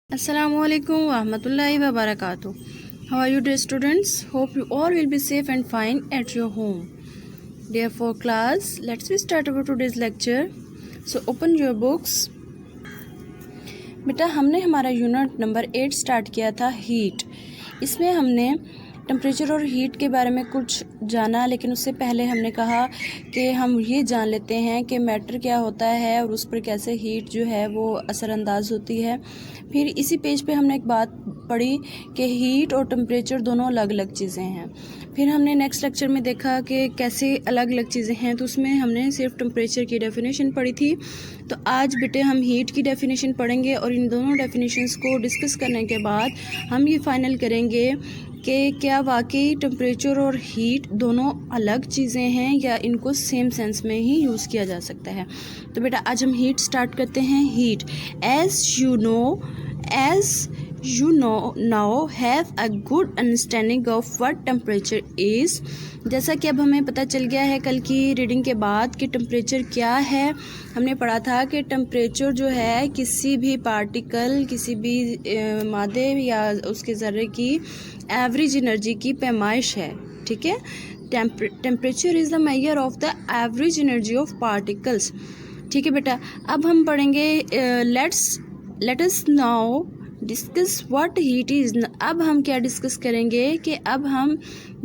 Assalamualaikum warahmatullahi wabarakatuh. How are you dear students? Hope you all will be safe and fine at your home. Dear for class, let's start our today's lecture. So open your books. बेटा हमने हमारा unit number 8 start किया था heat. इसमें हमने temperature और heat के बारे में कुछ जाना, लेकिन उससे पहले हमने कहा कि हम ये जान लेते हैं कि मैटर क्या होता है और उस पर कैसे हीट जो है वो असरअंदाज होती है। फिर इसी पेज पे हमने एक बात पढ़ी कि हीट और टेम्परेचर दोनों अलग अलग चीज़ें हैं। फिर हमने नेक्स्ट लेक्चर में देखा कि कैसे अलग अलग चीज़ें हैं, तो उसमें हमने सिर्फ टेम्परेचर की डेफिनेशन पढ़ी थी। तो आज बेटे हम हीट की डेफिनेशन पढ़ेंगे और इन दोनों डेफिनेशंस को डिस्कस करने के बाद हम ये फाइनल करेंगे कि क्या वाकई टेम्परेचर और हीट दोनों अलग चीज़ें हैं या इनको सेम सेंस में ही यूज़ किया जा सकता है। तो बेटा आज हम हीट स्टार्ट करते हैं। Heat as you know now have a good understanding of what temperature is। जैसा कि अब हमें पता चल गया है कल की रीडिंग के बाद कि टेम्परेचर क्या है। हमने पढ़ा था कि टेम्परेचर जो है किसी भी पार्टिकल, किसी भी मादे या उसके ज़र्रे की एवरेज एनर्जी की पैमाइश है। ठीक है, temperature is the measure of the average energy of particles. ठीक है बेटा, अब हम पढ़ेंगे let us now discuss what heat is. अब हम क्या डिस्कस करेंगे कि अब हम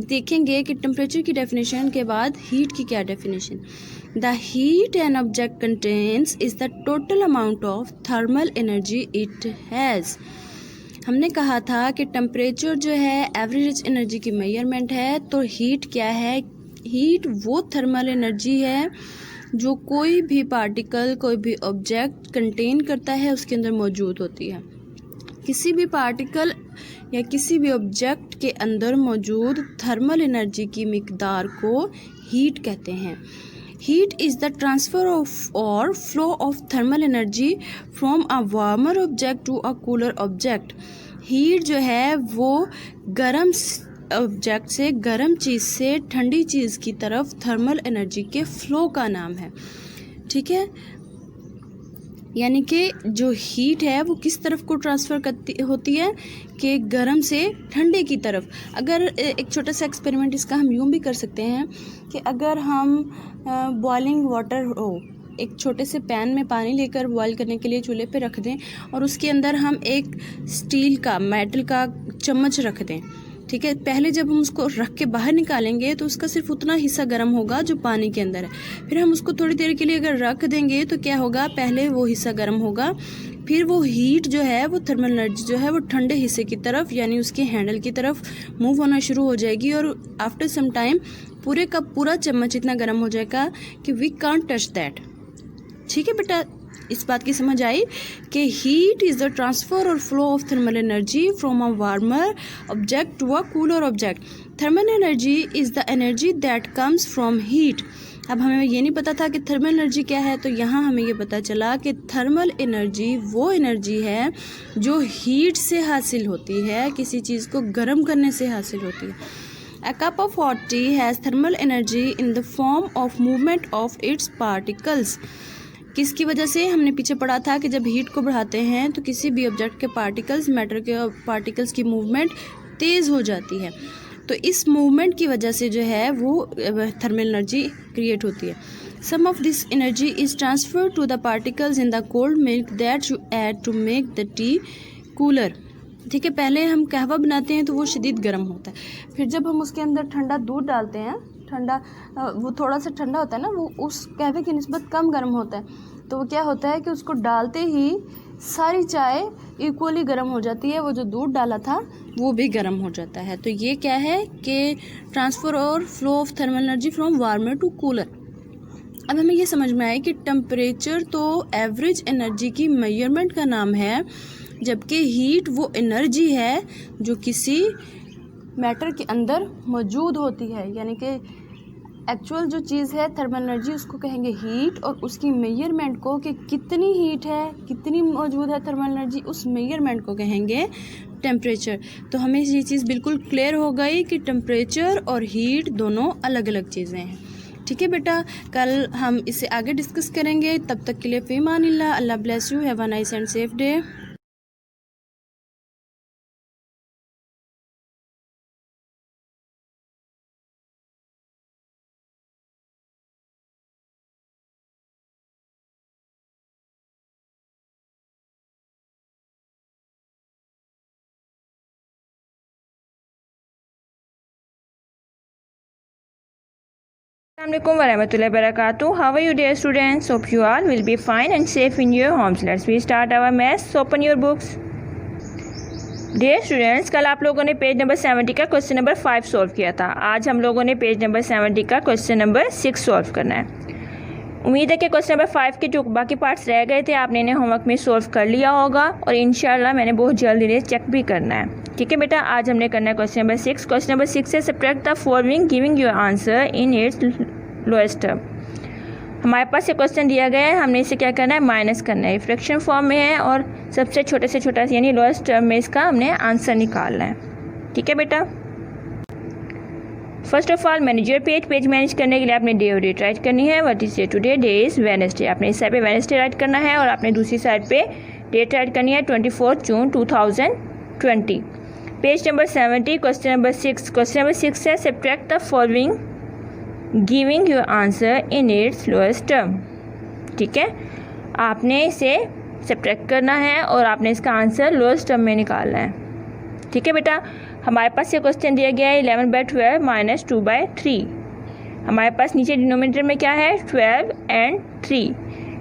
देखेंगे कि टेम्परेचर की डेफिनेशन के बाद हीट की क्या definition. The heat an object contains is the total amount of thermal energy it has. हमने कहा था कि टेम्परेचर जो है एवरेज एनर्जी की मेजरमेंट है, तो हीट क्या है? हीट वो थर्मल एनर्जी है जो कोई भी पार्टिकल, कोई भी ऑब्जेक्ट कंटेन करता है, उसके अंदर मौजूद होती है। किसी भी पार्टिकल या किसी भी ऑब्जेक्ट के अंदर मौजूद थर्मल एनर्जी की मिकदार को हीट कहते हैं। Heat is the transfer of और flow of thermal energy from a warmer object to a cooler object. Heat जो है वो गर्म ऑब्जेक्ट से, गर्म चीज़ से ठंडी चीज़ की तरफ थर्मल एनर्जी के फ्लो का नाम है। ठीक है, यानी कि जो हीट है वो किस तरफ को ट्रांसफ़र होती है कि गर्म से ठंडे की तरफ। अगर एक छोटा सा एक्सपेरिमेंट इसका हम यूँ भी कर सकते हैं कि अगर हम बॉइलिंग वाटर हो, एक छोटे से पैन में पानी लेकर बॉईल करने के लिए चूल्हे पे रख दें और उसके अंदर हम एक स्टील का, मेटल का चम्मच रख दें। ठीक है, पहले जब हम उसको रख के बाहर निकालेंगे तो उसका सिर्फ उतना हिस्सा गर्म होगा जो पानी के अंदर है। फिर हम उसको थोड़ी देर के लिए अगर रख देंगे तो क्या होगा, पहले वो हिस्सा गर्म होगा, फिर वो हीट जो है, वो थर्मल एनर्जी जो है वो ठंडे हिस्से की तरफ यानी उसके हैंडल की तरफ मूव होना शुरू हो जाएगी और आफ्टर सम टाइम पूरे का पूरा चम्मच इतना गर्म हो जाएगा कि वी कांट टच दैट। ठीक है बेटा, इस बात की समझ आई कि हीट इज़ द ट्रांसफ़र और flow of thermal energy from a warmer object to a cooler object. Thermal energy is the energy that comes from heat. अब हमें ये नहीं पता था कि थर्मल एनर्जी क्या है, तो यहाँ हमें ये पता चला कि थर्मल एनर्जी वो एनर्जी है जो हीट से हासिल होती है, किसी चीज़ को गर्म करने से हासिल होती है। A cup of hot tea has thermal energy in the form of movement of its particles। किसकी वजह से? हमने पीछे पढ़ा था कि जब हीट को बढ़ाते हैं तो किसी भी ऑब्जेक्ट के पार्टिकल्स, मैटर के पार्टिकल्स की मूवमेंट तेज़ हो जाती है। तो इस मूवमेंट की वजह से जो है वो थर्मल एनर्जी क्रिएट होती है। Some of this energy is transfer to the particles in the cold milk that you add to make the tea cooler. ठीक है, पहले हम कहवा बनाते हैं तो वो शदीद गर्म होता है, फिर जब हम उसके अंदर ठंडा दूध डालते हैं, ठंडा वो थोड़ा सा ठंडा होता है ना, वो उस कहवे की निस्बत कम गर्म होता है, तो वो क्या होता है कि उसको डालते ही सारी चाय इक्वली गर्म हो जाती है, वो जो दूध डाला था वो भी गर्म हो जाता है। तो ये क्या है कि ट्रांसफ़र और flow of thermal energy from warmer to cooler. अब हमें ये समझ में आया कि टेम्परेचर तो एवरेज एनर्जी की मेजरमेंट का नाम है, जबकि हीट वो एनर्जी है जो किसी मैटर के अंदर मौजूद होती है, यानी कि एक्चुअल जो चीज़ है थर्मल एनर्जी उसको कहेंगे हीट, और उसकी मेजरमेंट को कि कितनी हीट है, कितनी मौजूद है थर्मल एनर्जी, उस मेजरमेंट को कहेंगे टेम्परेचर। तो हमें ये चीज़ बिल्कुल क्लियर हो गई कि टेम्परेचर और हीट दोनों अलग अलग चीज़ें हैं। ठीक है बेटा, कल हम इसे आगे डिस्कस करेंगे। तब तक के लिए फ़ी अमानिल्लाह। Allah bless you. Have a nice and safe day. Assalamualaikum warahmatullahi wabarakatuh. How are you dear students? Hope you all will be fine and safe in your homes. Let's we start our maths. Open your books. Dear students, कल आप लोगों ने page number 70 का question number 5 solve किया था. आज हम लोगों ने पेज नंबर 70 का क्वेश्चन नंबर 6 सॉल्व करना है. उम्मीद है कि क्वेश्चन नंबर 5 के जो बाकी पार्ट्स रह गए थे आपने इन्हें होमवर्क में सॉल्व कर लिया होगा और इंशाल्लाह मैंने बहुत जल्द इन्हें चेक भी करना है. ठीक है बेटा, आज हमने करना है क्वेश्चन नंबर 6. क्वेश्चन नंबर 6 से subtract the following giving your answer in its lowest term. हमारे पास ये क्वेश्चन दिया गया है, हमने इसे क्या करना है, माइनस करना है. फ्रैक्शन फॉर्म में है और सबसे छोटे से छोटा यानी लोएस्ट टर्म में इसका हमने आंसर निकालना है. ठीक है बेटा, first of all manage your page manage करने के लिए आपने डे और डेट राइट करनी है. What is day today? Day is Wednesday. आपने इस साइड पे वेडनेसडे राइट करना है और आपने दूसरी साइड पे डेट राइट करनी है 24 जून 2020. Page number 70 question number 6. Question number 6 है subtract the following giving your answer in its lowest term. ठीक है, आपने इसे सब्ट्रैक्ट करना है और आपने इसका आंसर लोएस्ट टर्म में निकालना है. ठीक है बेटा, हमारे पास ये क्वेश्चन दिया गया है 11/12 माइनस 2/3. हमारे पास नीचे डिनोमिनेटर में क्या है, 12 एंड 3.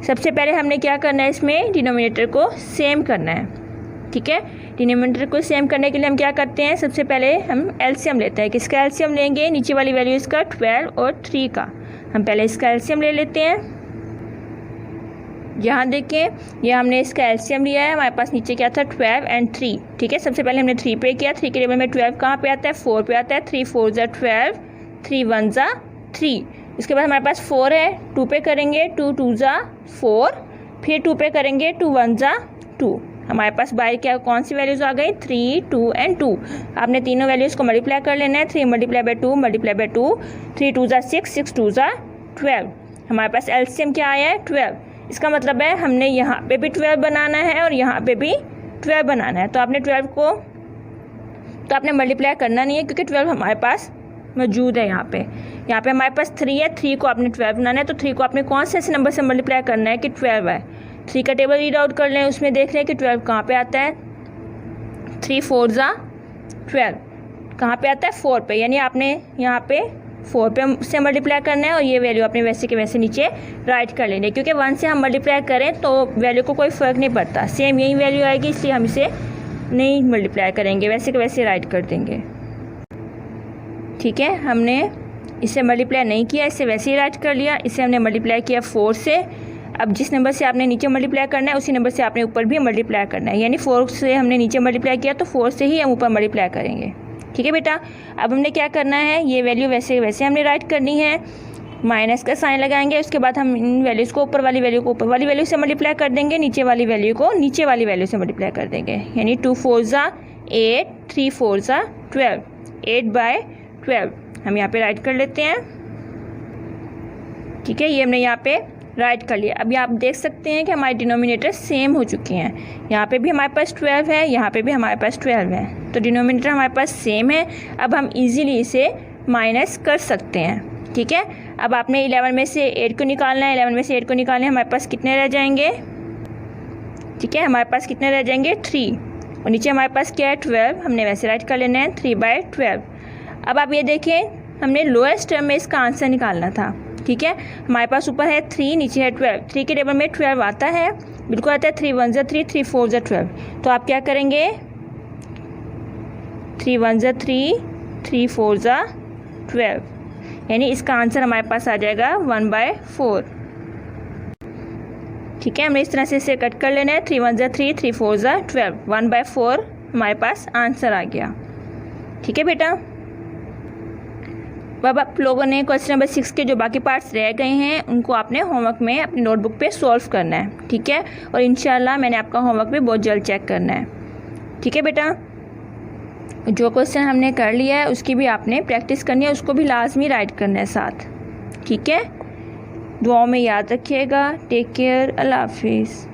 सबसे पहले हमने क्या करना है, इसमें डिनोमिनेटर को सेम करना है. ठीक है, डिनोमिनेटर को सेम करने के लिए हम क्या करते हैं, सबसे पहले हम एलसीएम लेते हैं. किसका एलसीएम लेंगे, नीचे वाली वैल्यू इसका 12 और 3 का. हम पहले इसका एलसीएम ले लेते हैं. यहाँ देखिए, ये हमने इसका एलसीएम लिया है. हमारे पास नीचे क्या था, 12 एंड 3. ठीक है, सबसे पहले हमने 3 पे किया. 3 के टेबल में 12 कहाँ पे आता है, 4 पे आता है. 3 4 ज़ा 12, 3 1 ज़ा 3. उसके बाद हमारे पास 4 है, 2 पे करेंगे, 2 2 ज़ा 4. फिर 2 पे करेंगे, 2 1 ज़ा 2. हमारे पास बाहर क्या कौन सी वैल्यूज़ आ गई, 3 2 एंड 2. आपने तीनों वैल्यूज़ को मल्टीप्लाई कर लेना है. 3 मल्टीप्लाई बाई 2 मल्टीप्लाई बाई 2. 3 2 ज़ा 6, 6 2 ज़ा 12. हमारे पास एलसीएम क्या आया है, 12. इसका मतलब है हमने यहाँ पे भी 12 बनाना है और यहाँ पे भी 12 बनाना है. तो आपने 12 को तो आपने मल्टीप्लाई करना नहीं है क्योंकि 12 हमारे पास मौजूद है. यहाँ पे हमारे पास 3 है. 3 को आपने 12 बनाना है तो 3 को आपने कौन से ऐसे नंबर से मल्टीप्लाई करना है कि 12 है. 3 का टेबल रीड आउट कर लें, उसमें देख लें कि 12 कहाँ पे आता है. 3 4 ज़ा 12 कहाँ पे आता है, 4 पे. यानी आपने यहाँ पे 4 पे से मल्टीप्लाई करना है और ये वैल्यू आपने वैसे के वैसे नीचे राइट कर लेनी है. क्योंकि 1 से हम मल्टीप्लाई करें तो वैल्यू को कोई फ़र्क नहीं पड़ता, सेम यही वैल्यू आएगी, इसलिए हम इसे नहीं मल्टीप्लाई करेंगे, वैसे के वैसे राइट कर देंगे. ठीक है, हमने इसे मल्टीप्लाई नहीं किया, इसे वैसे ही राइट कर लिया. इसे हमने मल्टीप्लाई किया 4 से. अब जिस नंबर से आपने नीचे मल्टीप्लाई करना है उसी नंबर से आपने ऊपर भी मल्टीप्लाई करना है. यानी 4 से हमने नीचे मल्टीप्लाई किया तो 4 से ही हम ऊपर मल्टीप्लाई करेंगे. ठीक है बेटा, अब हमने क्या करना है, ये वैल्यू वैसे वैसे हमने राइट करनी है. माइनस का साइन लगाएंगे, उसके बाद हम इन वैल्यूज़ को ऊपर वाली वैल्यू को ऊपर वाली वैल्यू से मल्टीप्लाई कर देंगे, नीचे वाली वैल्यू को नीचे वाली वैल्यू से मल्टीप्लाई कर देंगे. यानी 2 4 ज़ा 8, 3 4 ज़ा 12, 8/12 हम यहाँ पे राइट कर लेते हैं. ठीक है, ये हमने यहाँ पे राइट कर लिया. अभी आप देख सकते हैं कि हमारे डिनोमिनेटर सेम हो चुके हैं. यहाँ पे भी हमारे पास 12 है, यहाँ पे भी हमारे पास 12 है, तो डिनोमिनेटर हमारे पास सेम है. अब हम इजीली इसे माइनस कर सकते हैं. ठीक है, अब आपने 11 में से 8 को निकालना है. 11 में से 8 को निकालने हमारे पास कितने रह जाएंगे, ठीक है, हमारे पास कितने रह जाएंगे, 3. और नीचे हमारे पास क्या है, 12. हमने वैसे राइट कर लेना है 3/12. अब आप ये देखें, हमने लोएस्ट टर्म में इसका आंसर निकालना था. ठीक है, हमारे पास ऊपर है 3, नीचे है 12. 3 के टेबल में 12 आता है, बिल्कुल आता है. 3 1 ज़ा 3, 3 4 ज़ा 12. तो आप क्या करेंगे, 3 1 ज़ा 3, 3 4 ज़ा 12. यानी इसका आंसर हमारे पास आ जाएगा 1/4. ठीक है, हमें इस तरह से इसे कट कर लेना है. 3 1 ज़ा 3, 3 4 ज़ा 12, 1/4 हमारे पास आंसर आ गया. ठीक है बेटा, अब आप लोगों ने क्वेश्चन नंबर 6 के जो बाकी पार्ट्स रह गए हैं उनको आपने होमवर्क में अपनी नोटबुक पे सॉल्व करना है. ठीक है, और इंशाल्लाह मैंने आपका होमवर्क भी बहुत जल्द चेक करना है. ठीक है बेटा, जो क्वेश्चन हमने कर लिया है उसकी भी आपने प्रैक्टिस करनी है, उसको भी लाजमी राइट करना है साथ. ठीक है, दुआओं में याद रखिएगा. टेक केयर, अल्लाह हाफिज़.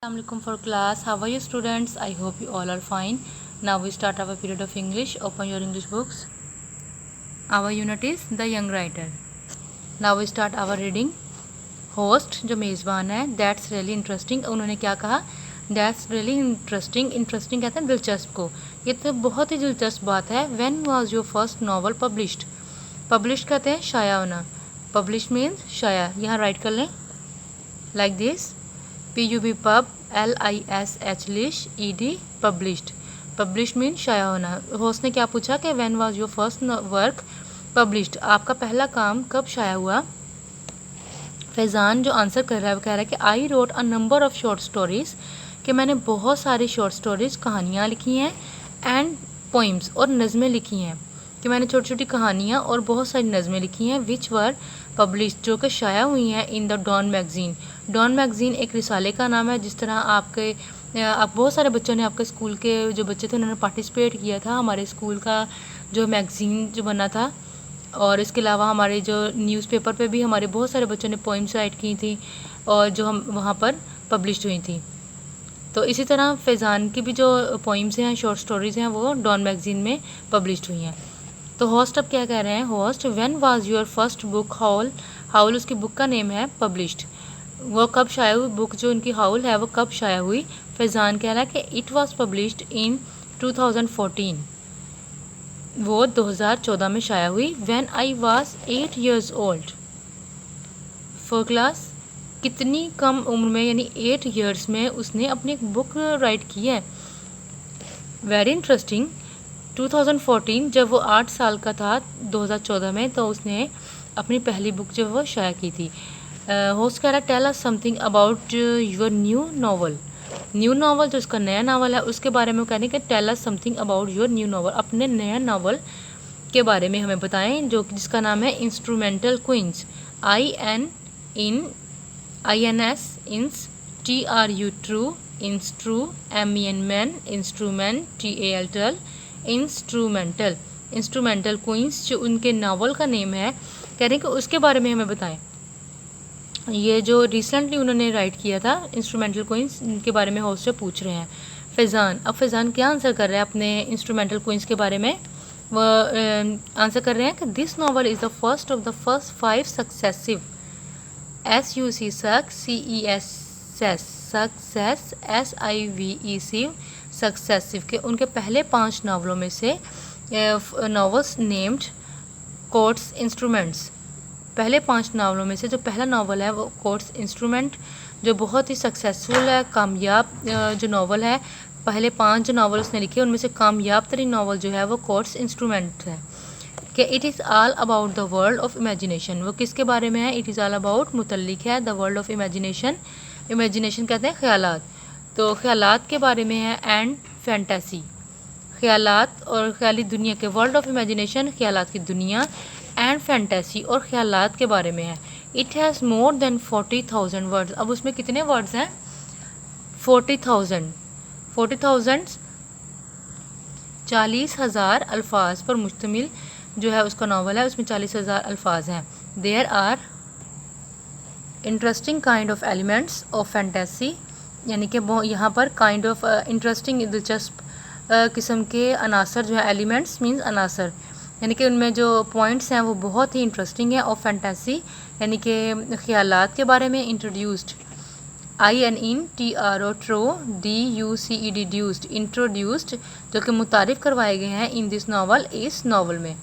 Assalamualaikum for class. How are you students? I hope you all are fine. Now we start our period of English. Open your English books. Our unit is The Young Writer. Now we start our reading. Host जो मेज़बान है, that's really interesting, उन्होंने क्या कहा, that's really interesting. Interesting कहते हैं दिलचस्प को, ये तो बहुत ही दिलचस्प बात है। When was your first novel published? Published कहते हैं शाया होना, पब्लिश मीन्स शाया। यहाँ राइट कर लें like this, PUB pub, LISH leash, ED published. Published means शाया होना। होस्ट ने क्या पूछा कि when was your first work published, आपका पहला काम कब शाया हुआ? फैज़ान जो आंसर कर रहा है वो कह रहा है कि I wrote a number of short stories, कि मैंने बहुत सारी शॉर्ट स्टोरीज़ कहानियाँ लिखी हैं, एंड पोइम्स और नज़में लिखी हैं, कि मैंने छोटी छोटी कहानियाँ और बहुत सारी नज़में लिखी हैं, विच वर पब्लिश्ड, जो कि शाया हुई हैं in the Dawn magazine. Dawn magazine एक रिसाले का नाम है। जिस तरह आप बहुत सारे बच्चों ने, आपके स्कूल के जो बच्चे थे उन्होंने पार्टिसिपेट किया था हमारे स्कूल का जो मैगज़ीन जो बना था, और इसके अलावा हमारे जो न्यूज़पेपर पे भी हमारे बहुत सारे बच्चों ने पोइम्स राइट की थी और जो हम वहाँ पर पब्लिश हुई थी। तो इसी तरह फैज़ान की भी जो पोइम्स हैं, शॉर्ट स्टोरीज़ हैं, वो डॉन मैगज़ीन में पब्लिश हुई हैं। तो होस्ट अब क्या कह रहे हैं, host when was your first book howl, howl उसकी बुक का नेम है, पब्लिश्ड, वो कब शाया हुई, बुक जो उनकी हाउल है वो कब शाया हुई? फैज़ान कह रहा है कि इट वाज पब्लिश्ड इन 2014, वो 2014 में शाया हुई। When I was 8 years old, for class, कितनी कम उम्र में यानी 8 years में उसने अपनी एक बुक राइट की है। Very interesting. 2014 जब वो 8 साल का था 2014 में, तो उसने अपनी पहली बुक जो वो शाया की थी। होस्ट कह रहा है tell us something about your new novel. New novel जो उसका नया नावल है उसके बारे में वो कहने के tell us something about your new novel, अपने नया नावल के बारे में हमें बताएं, जो जिसका नाम है instrumental queens, INS ins, TRU tru, instru, MEN men, instrument, TAL instrumental, instrumental queens जो उनके नावल का नेम है, कह रहे हैं कि उसके बारे में हमें बताएं। ये जो रिसेंटली उन्होंने राइट किया था इंस्ट्रूमेंटल क्वींस, इनके बारे में होस्ट से पूछ रहे हैं फैज़ान। अब फैज़ान क्या आंसर कर रहे हैं अपने इंस्ट्रूमेंटल क्वींस के बारे में? वो आंसर कर रहे हैं कि this novel is the first of the first 5 successive, SUCCESS successive के उनके पहले 5 नावलों में से नॉवल्स नेम्ड कोर्ट्स इंस्ट्रूमेंट्स, पहले 5 नावलों में से जो पहला नावल है वो कोर्ट्स इंस्ट्रूमेंट, जो बहुत ही सक्सेसफुल है, कामयाब जो नावल है। पहले 5 जो नावल उसने लिखे उनमें से कामयाब तरीन नावल जो है वो कोर्ट्स इंस्ट्रूमेंट है। कि it is all about the world of imagination, वो किसके बारे में है? इट इज़ ऑल अबाउट मुतल्लिक है the world of imagination, imagination कहते हैं ख्यालात, तो ख्यालात के बारे में है, एंड फैंटेसी, ख्यालात और ख्याली दुनिया के, वर्ल्ड ऑफ इमेजिनेशन ख्यालात की दुनिया, एंड फैंटेसी और ख्यालात के बारे में है। It has more than 40,000 words, अब उसमें कितने वर्ड्स हैं? 40,000 40,000 अल्फाज पर मुश्तमिल जो है उसका नावल है, उसमें 40,000 अल्फाज हैं। There are interesting kind of elements of fantasy, यानी कि यहाँ पर काइंड ऑफ इंटरेस्टिंग दिलचस्प किस्म के अनासर जो है, एलिमेंट्स मीन्स अनासर, यानी कि उनमें जो पॉइंट्स हैं वो बहुत ही इंटरेस्टिंग है। ऑफ फैंटेसी यानी कि ख्यालात के बारे में, इंट्रोड्यूस्ड, INTRO ट्रो, DUCED ड्यूस्ड, इंट्रोड्यूस्ड, जो कि मुतारिफ़ करवाए गए हैं इन दिस नावल, इस नावल में।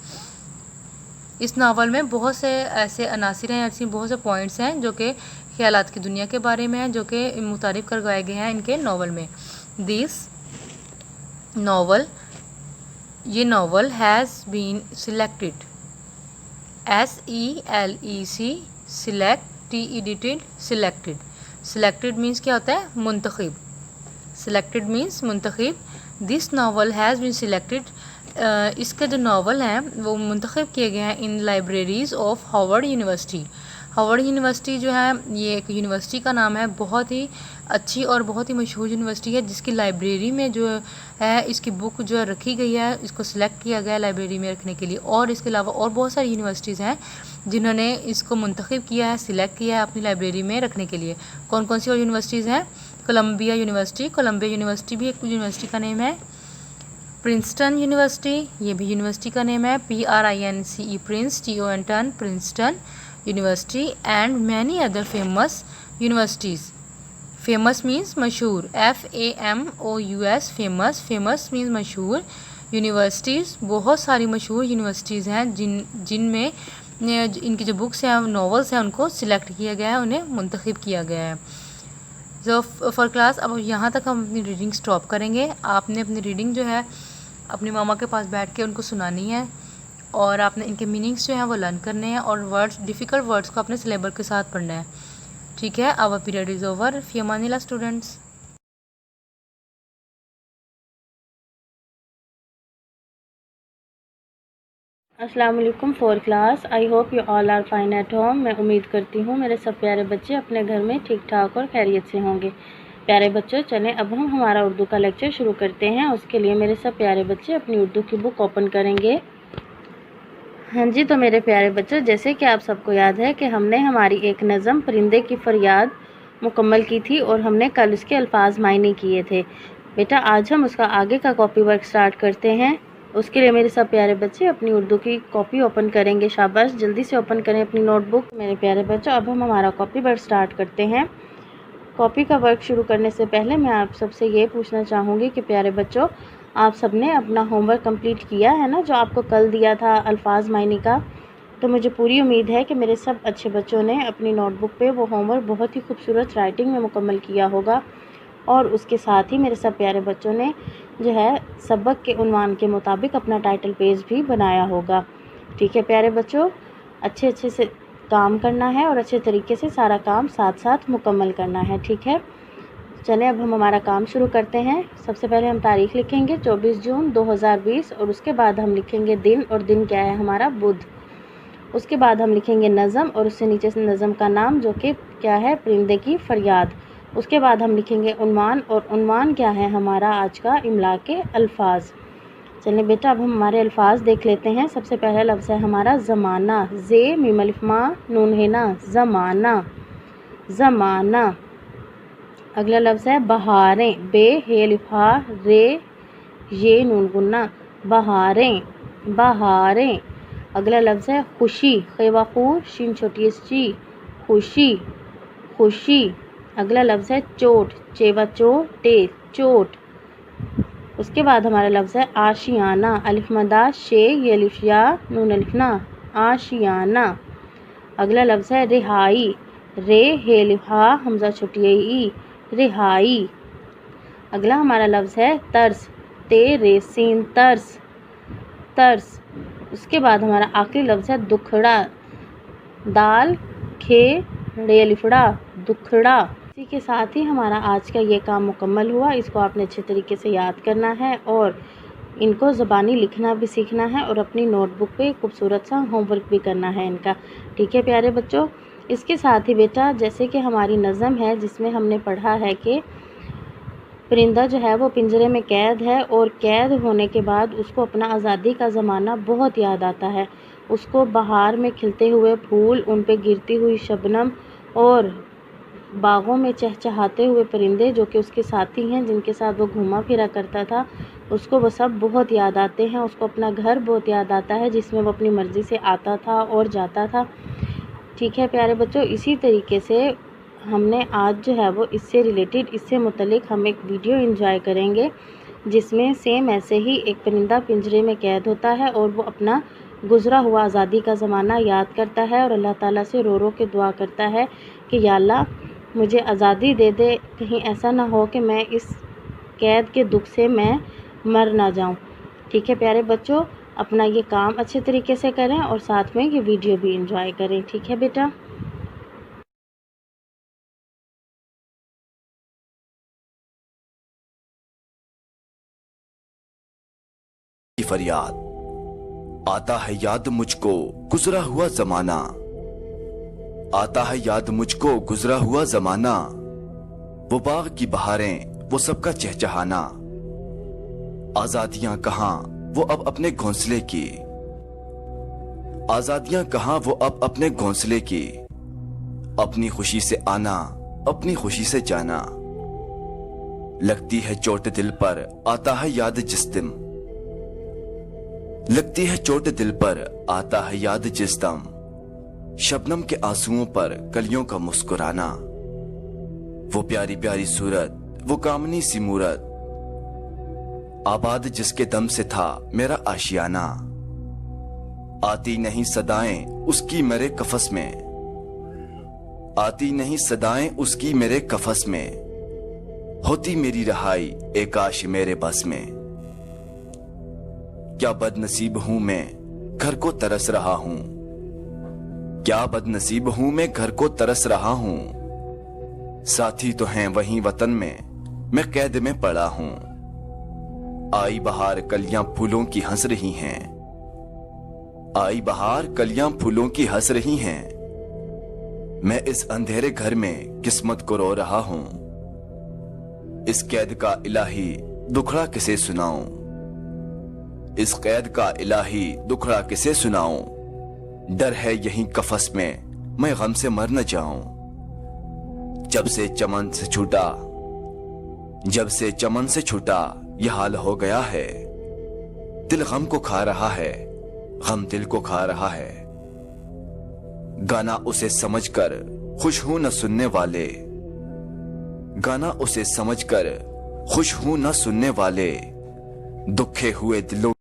इस नावल में बहुत से ऐसे अनासिर हैं, ऐसी बहुत से पॉइंट्स हैं जो कि ख्यालात की दुनिया के बारे में हैं, जो कि मुतारिफ़ करवाए गए हैं इनके नावल में। दिस नावल, ये novel has been selected, SELEC select, TED selected, selected means क्या होता है? मुंतखब, सिलेक्टेड मीन्स मुंतखब। This novel has been selected, इसके जो नावल हैं वो मुंतखब किए गए हैं in libraries of Harvard university. Harvard university जो है ये एक यूनिवर्सिटी का नाम है, बहुत ही अच्छी और बहुत ही मशहूर यूनिवर्सिटी है, जिसकी लाइब्रेरी में जो है इसकी बुक जो रखी गई है, इसको सिलेक्ट किया गया है लाइब्रेरी में रखने के लिए। और इसके अलावा और बहुत सारी यूनिवर्सिटीज़ हैं जिन्होंने इसको मुंतखब किया है, सिलेक्ट किया है अपनी लाइब्रेरी में रखने के लिए। कौन कौन सी और यूनिवर्सिटीज़ हैं? कोलंबिया यूनिवर्सिटी, कोलंबिया यूनिवर्सिटी भी एक यूनिवर्सिटी का नेम है। प्रिंसटन यूनिवर्सिटी, ये भी यूनिवर्सिटी का नेम है, PRINCE Prince, TON Princeton university, and many other famous universities. Famous means मशहूर, FAMOUS फेमस, फेमस मीन्स मशहूर। यूनिवर्सिटीज़, बहुत सारी मशहूर यूनिवर्सिटीज़ हैं जिनमें इनकी जो बुक्स हैं, नॉवेल्स हैं, उनको सिलेक्ट किया गया है, उन्हें मुंतखब किया गया है। जो फॉर क्लास, अब यहाँ तक हम अपनी रीडिंग स्टॉप करेंगे। आपने अपनी रीडिंग जो है अपनी मामा के पास बैठ के उनको सुनानी है और आपने इनके मीनिंग्स जो हैं वो लर्न करने हैं और वर्ड्स, डिफ़िकल्ट वर्ड्स को अपने सिलेबस के साथ पढ़ना है। ठीक है, आवर पीरियड इज़ ओवर। फी अमानिल्लाह स्टूडेंट्स। अस्सलाम वालेकुम for class, I hope you all are fine at home. मैं उम्मीद करती हूँ मेरे सब प्यारे बच्चे अपने घर में ठीक ठाक और खैरियत से होंगे। प्यारे बच्चों, चलें अब हम हमारा उर्दू का लेक्चर शुरू करते हैं। उसके लिए मेरे सब प्यारे बच्चे अपनी उर्दू की बुक ओपन करेंगे। हाँ जी, तो मेरे प्यारे बच्चों, जैसे कि आप सबको याद है कि हमने हमारी एक नज़म परिंदे की फरियाद मुकम्मल की थी और हमने कल उसके अल्फाज मायने किए थे। बेटा, आज हम उसका आगे का कॉपी वर्क स्टार्ट करते हैं। उसके लिए मेरे सब प्यारे बच्चे अपनी उर्दू की कॉपी ओपन करेंगे। शाबाश, जल्दी से ओपन करें अपनी नोटबुक। मेरे प्यारे बच्चों, अब हम हमारा कॉपी वर्क स्टार्ट करते हैं। कॉपी का वर्क शुरू करने से पहले मैं आप सबसे ये पूछना चाहूँगी कि प्यारे बच्चों, आप सबने अपना होमवर्क कंप्लीट किया है ना, जो आपको कल दिया था अल्फाज मायने का। तो मुझे पूरी उम्मीद है कि मेरे सब अच्छे बच्चों ने अपनी नोटबुक पे वो होमवर्क बहुत ही खूबसूरत राइटिंग में मुकम्मल किया होगा और उसके साथ ही मेरे सब प्यारे बच्चों ने जो है सबक के उन्वान के मुताबिक अपना टाइटल पेज भी बनाया होगा। ठीक है प्यारे बच्चों, अच्छे से काम करना है और अच्छे तरीके से सारा काम साथ साथ मुकम्मल करना है। ठीक है, चलें अब हम हमारा काम शुरू करते हैं। सबसे पहले हम तारीख़ लिखेंगे 24 जून 2020 और उसके बाद हम लिखेंगे दिन, और दिन क्या है हमारा, बुध। उसके बाद हम लिखेंगे नज़म और उससे नीचे से नज़म का नाम जो कि क्या है, परिंदे की फरियाद। उसके बाद हम लिखेंगे उन्वान, और उन्वान क्या है हमारा आज का, इमला के अल्फाज। चलिए बेटा, अब हम हमारे अल्फाज देख लेते हैं। सबसे पहला लफ्ज़ है हमारा ज़माना, ज़े मीम अलिफ मा नून है ना, ज़माना, ज़माना। अगला लफ्ज़ है बहारें, बे हे अलिफ हा रे ये नून गुन्ना, बहारें, बहारें। अगला लफ्ज़ है खुशी, ख़ेवाखू शीन छोटी एस ची, खुशी, खुशी। अगला लफ्ज़ है चोट, चेवा चो टे, चोट। उसके बाद हमारा लफ्ज़ है आशियाना, अलिफ मदा शे ये अलिफ या नून अलिफ ना, आशियाना। अगला लफ्ज़ है रिहाई, रे हे अलिफ हा हमज़ा छोटी ई, रिहाई। अगला हमारा लफ्ज़ है तर्स, ते रे सीन तर्स, तर्स। उसके बाद हमारा आखिरी लफ्ज़ है दुखड़ा, दाल खे रे अलिफड़ा, दुखड़ा। इसी के साथ ही हमारा आज का ये काम मुकम्मल हुआ। इसको आपने अच्छे तरीके से याद करना है और इनको ज़बानी लिखना भी सीखना है और अपनी नोटबुक पे खूबसूरत सा होमवर्क भी करना है इनका। ठीक है प्यारे बच्चों, इसके साथ ही बेटा, जैसे कि हमारी नज़म है जिसमें हमने पढ़ा है कि परिंदा जो है वो पिंजरे में कैद है और कैद होने के बाद उसको अपना आज़ादी का ज़माना बहुत याद आता है। उसको बाहर में खिलते हुए फूल, उन पे गिरती हुई शबनम और बागों में चहचहाते हुए परिंदे जो कि उसके साथी हैं, जिनके साथ वो घूमा फिरा करता था, उसको वो सब बहुत याद आते हैं। उसको अपना घर बहुत याद आता है जिसमें वो अपनी मर्ज़ी से आता था और जाता था। ठीक है प्यारे बच्चों, इसी तरीके से हमने आज जो है वो इससे रिलेटेड, इससे मुतल्लिक हम एक वीडियो एंजॉय करेंगे जिसमें सेम ऐसे ही एक परिंदा पिंजरे में कैद होता है और वो अपना गुज़रा हुआ आज़ादी का ज़माना याद करता है और अल्लाह ताला से रो रो के दुआ करता है कि या अल्लाह मुझे आज़ादी दे दे, कहीं ऐसा ना हो कि मैं इस कैद के दुख से मैं मर ना जाऊं। ठीक है प्यारे बच्चों, अपना ये काम अच्छे तरीके से करें और साथ में ये वीडियो भी एंजॉय करें। ठीक है बेटा। फरियाद, आता है याद मुझको गुजरा हुआ जमाना, आता है याद मुझको गुजरा हुआ जमाना, वो बाग की बहारें वो सबका चहचहाना, आजादियां कहां वो अब अपने घोंसले की, आजादियां कहां वो अब अपने घोंसले की, अपनी खुशी से आना अपनी खुशी से जाना, लगती है चोट दिल पर आता है याद जिस दिन, लगती है चोट दिल पर आता है याद जिस दम, शबनम के आंसुओं पर कलियों का मुस्कुराना, वो प्यारी प्यारी सूरत, वो कामनी सी मूरत, आबाद जिसके दम से था मेरा आशियाना। आती नहीं सदाएं उसकी मेरे कफस में, आती नहीं सदाएं उसकी मेरे कफस में, होती मेरी रहाई एक काश मेरे बस में। क्या बदनसीब हूं मैं घर को तरस रहा हूं, क्या बदनसीब हूं मैं घर को तरस रहा हूं। साथी तो हैं वहीं वतन में, मैं कैद में पड़ा हूं। आई बहार कलियां फूलों की हंस रही हैं, आई बहार कलियां फूलों की हंस रही हैं। मैं इस अंधेरे घर में किस्मत को रो रहा हूं। इस कैद का इलाही दुखड़ा किसे सुनाऊं, इस कैद का इलाही दुखड़ा किसे सुनाऊं। डर है यहीं कफस में मैं गम से मर न जाऊं। जब से चमन से छूटा, जब से चमन से छूटा यह हाल हो गया है। दिल गम को खा रहा है, गम दिल को खा रहा है। गाना उसे समझकर खुश हूं न सुनने वाले, गाना उसे समझकर खुश हूं न सुनने वाले। दुखे हुए दिलों